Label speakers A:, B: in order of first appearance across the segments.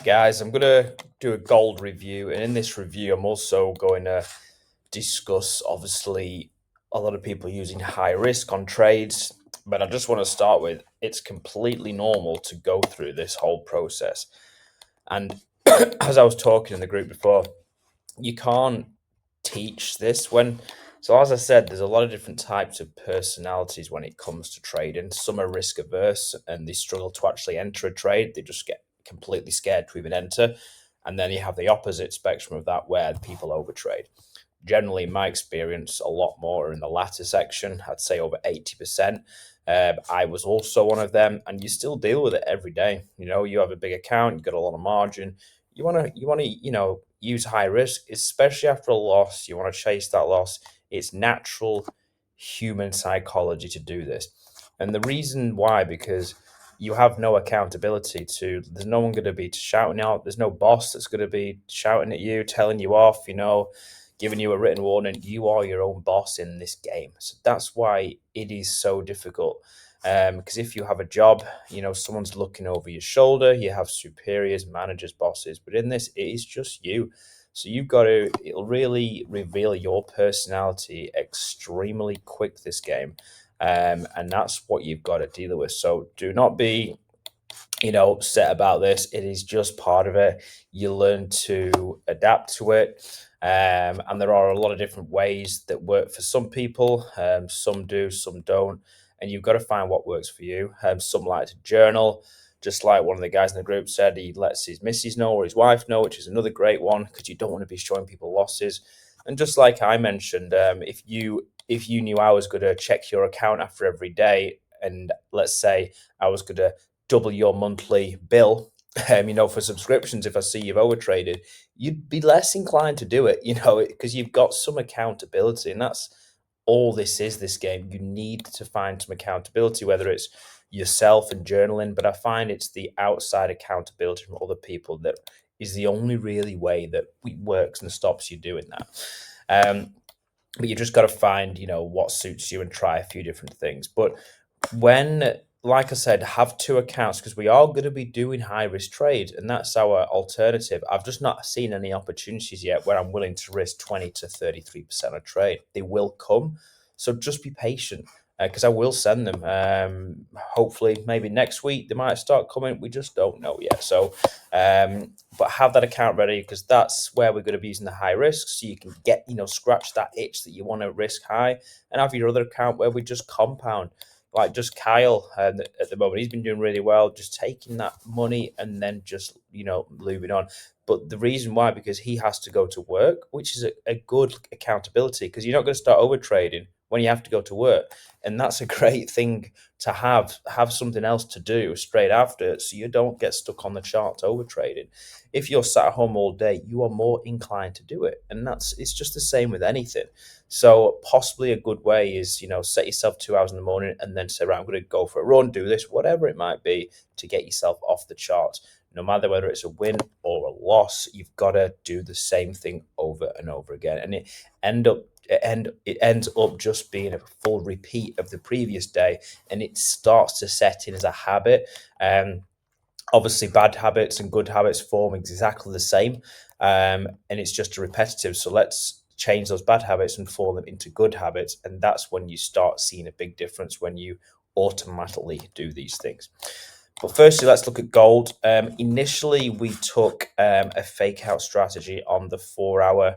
A: Guys, I'm going to do a gold review, and in this review, I'm also going to discuss obviously a lot of people using high risk on trades. But I just want to start with it's completely normal to go through this whole process. And as I was talking in the group before, you can't teach this as I said, there's a lot of different types of personalities when it comes to trading. Some are risk averse and they struggle to actually enter a trade. They just get completely scared to even enter. And then you have the opposite spectrum of that where people overtrade. Generally, in my experience, a lot more in the latter section. I'd say over 80%. I was also one of them, and you still deal with it every day. You have a big account, you got a lot of margin. You want to use high risk, especially after a loss. You want to chase that loss. It's natural human psychology to do this, and the reason why, because you have no accountability to. There's no one going to be shouting out. There's no boss that's going to be shouting at you, telling you off. Giving you a written warning. You are your own boss in this game. So that's why it is so difficult. Because if you have a job, someone's looking over your shoulder, you have superiors, managers, bosses, but in this, it is just you. So it'll really reveal your personality extremely quick this game. And that's what you've got to deal with. So do not be upset about this. It is just part of it. You learn to adapt to it. And there are a lot of different ways that work for some people. Some do, some don't. And you've got to find what works for you. Some like to journal, just like one of the guys in the group said, he lets his missus know or his wife know, which is another great one because you don't want to be showing people losses. And just like I mentioned, if you knew I was going to check your account after every day, and let's say I was going to double your monthly bill, for subscriptions, if I see you've overtraded, you'd be less inclined to do it, because you've got some accountability. And that's all this is, this game. You need to find some accountability, whether it's yourself and journaling, but I find it's the outside accountability from other people that is the only really way that it works and stops you doing that. But you just got to find, what suits you and try a few different things. But when, like I said, have two accounts, because we are going to be doing high risk trade, and that's our alternative. I've just not seen any opportunities yet where I'm willing to risk 20 to 33% of trade. They will come. So just be patient, because I will send them. Hopefully, maybe next week they might start coming. We just don't know yet. So, but have that account ready, because that's where we're going to be using the high risk. So you can get, scratch that itch that you want to risk high, and have your other account where we just compound. Like just Kyle at the moment, he's been doing really well, just taking that money and then just, moving on. But the reason why, because he has to go to work, which is a good accountability, because you're not going to start over trading when you have to go to work. And that's a great thing to have something else to do straight after, so you don't get stuck on the charts over trading. If you're sat at home all day, you are more inclined to do it. And it's just the same with anything. So possibly a good way is, set yourself 2 hours in the morning and then say, right, I'm going to go for a run, do this, whatever it might be, to get yourself off the charts. No matter whether it's a win or a loss, you've got to do the same thing over and over again. And it ends up just being a full repeat of the previous day, and it starts to set in as a habit. Obviously, bad habits and good habits form exactly the same, and it's just a repetitive. So let's change those bad habits and form them into good habits, and that's when you start seeing a big difference, when you automatically do these things. But firstly, let's look at gold. Initially, we took a fake out strategy on the 4 hour,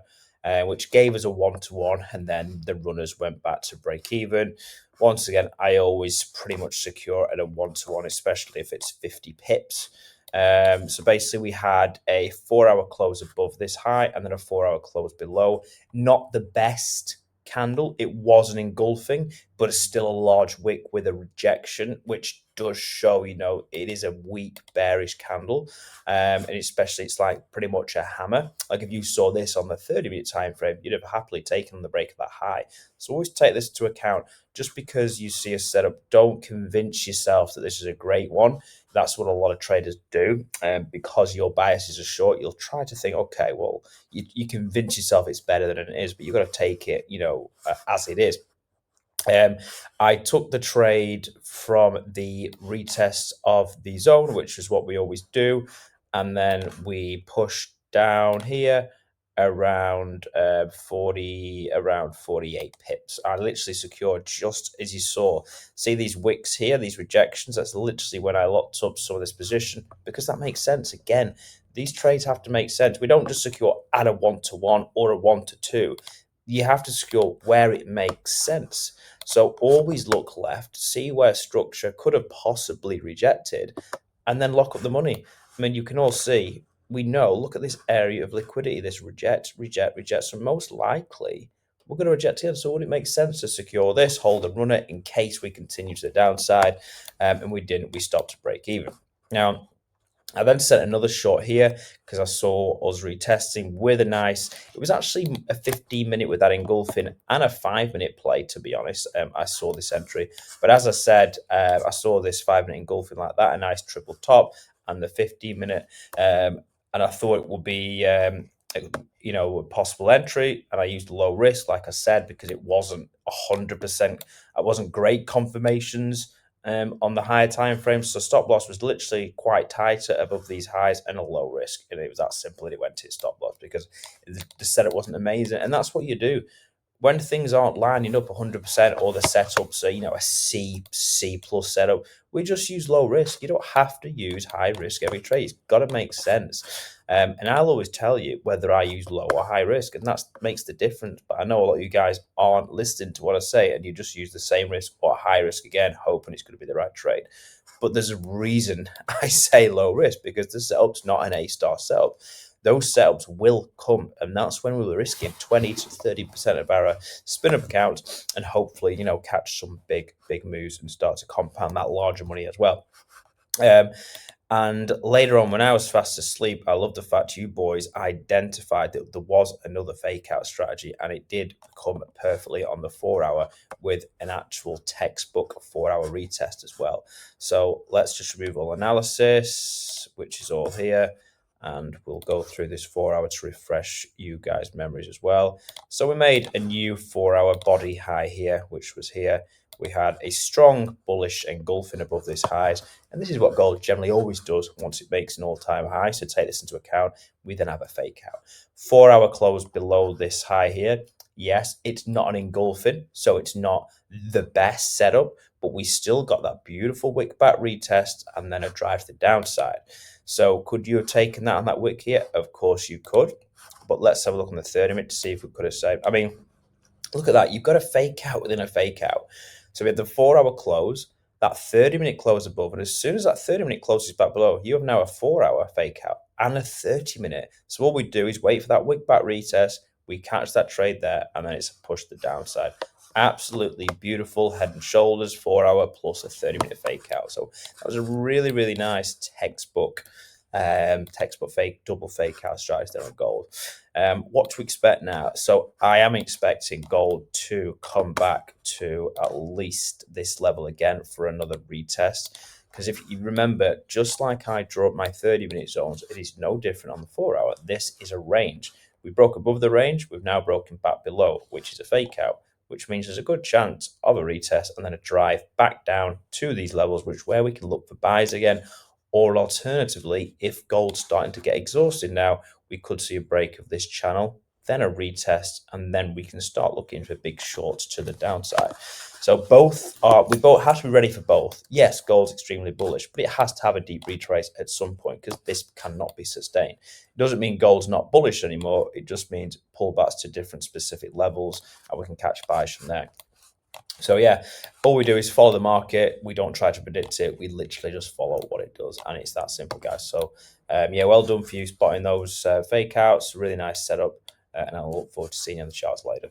A: which gave us a 1-to-1, and then the runners went back to break even. Once again, I always pretty much secure at a 1-to-1, especially if it's 50 pips. So basically, we had a 4 hour close above this high and then a 4 hour close below. Not the best candle. It was an engulfing, but it's still a large wick with a rejection, which does show, it is a weak bearish candle. And especially it's like pretty much a hammer. Like if you saw this on the 30-minute time frame, you'd have happily taken the break of that high. So always take this into account. Just because you see a setup, don't convince yourself that this is a great one. That's what a lot of traders do. Because your biases are short, you'll try to think, okay, well, you convince yourself it's better than it is, but you've got to take it, as it is. I took the trade from the retest of the zone, which is what we always do. and then we push down here around 48 pips. I literally secured just as you saw. See these wicks here, these rejections? That's literally when I locked up some of this position, because that makes sense. Again, these trades have to make sense. We don't just secure at a 1-to-1 or a 1-to-2. You have to secure where it makes sense. So always look left, see where structure could have possibly rejected, and then lock up the money. I mean, you can all see, we know, look at this area of liquidity, this reject, reject, reject. So most likely we're going to reject here. So would it make sense to secure this, hold and run it in case we continue to the downside? And we didn't, we stopped to break even. Now, I then sent another short here because I saw us retesting with a nice, it was actually a 15-minute with that engulfing and a 5-minute play, to be honest. I saw this entry. But as I said, I saw this 5-minute engulfing like that, a nice triple top, and the 15-minute. And I thought it would be, a possible entry. And I used low risk, like I said, because it wasn't 100%, it wasn't great confirmations on the higher time frames. So stop loss was literally quite tighter above these highs and a low risk. And it was that simple, and it went to its stop loss because the setup wasn't amazing. And that's what you do when things aren't lining up 100%, or the setups are, a C plus setup. We just use low risk. You don't have to use high risk every trade. It's got to make sense. And I'll always tell you whether I use low or high risk, and that makes the difference. But I know a lot of you guys aren't listening to what I say, and you just use the same risk or high risk again, hoping it's going to be the right trade. But there's a reason I say low risk, because the setup's not an A-star setup. Those setups will come, and that's when we were risking 20 to 30% of our spin up account, and hopefully, catch some big moves and start to compound that larger money as well. And later on, when I was fast asleep, I love the fact you boys identified that there was another fake out strategy, and it did come perfectly on the 4-hour with an actual textbook 4-hour retest as well. So let's just remove all analysis, which is all here, and we'll go through this 4-hour to refresh you guys' memories as well. So we made a new 4-hour body high here, which was here. We had a strong bullish engulfing above this highs, and this is what gold generally always does once it makes an all-time high. So take this into account. We then have a fake out. 4-hour close below this high here. Yes, it's not an engulfing, so it's not the best setup, but we still got that beautiful wick back retest and then a drive to the downside. So could you have taken that on that wick here? Of course you could. But let's have a look on the 30-minute to see if we could have saved. I mean, look at that. You've got a fake out within a fake out. So we had the 4-hour close, that 30-minute close above, and as soon as that 30-minute closes back below, you have now a 4-hour fake out and a 30-minute. So what we do is wait for that wick back retest, we catch that trade there, and then it's a push to the downside. Absolutely beautiful head and shoulders 4-hour plus a 30-minute fake out. So that was a really, really nice textbook fake, double fake out strategy there on gold. What to expect now? So I am expecting gold to come back to at least this level again for another retest. Because if you remember, just like I drew up my 30-minute zones, it is no different on the 4-hour. This is a range. We broke above the range. We've now broken back below, which is a fake out, which means there's a good chance of a retest and then a drive back down to these levels, which where we can look for buys again. Or alternatively, if gold's starting to get exhausted now, we could see a break of this channel, then a retest, and then we can start looking for big shorts to the downside. So we both have to be ready for both. Yes, gold's extremely bullish, but it has to have a deep retrace at some point because this cannot be sustained. It doesn't mean gold's not bullish anymore. It just means pullbacks to different specific levels, and we can catch buys from there. So yeah, all we do is follow the market. We don't try to predict it. We literally just follow what it does, and it's that simple, guys. So yeah, well done for you spotting those fake outs. Really nice setup, and I'll look forward to seeing you on the charts later.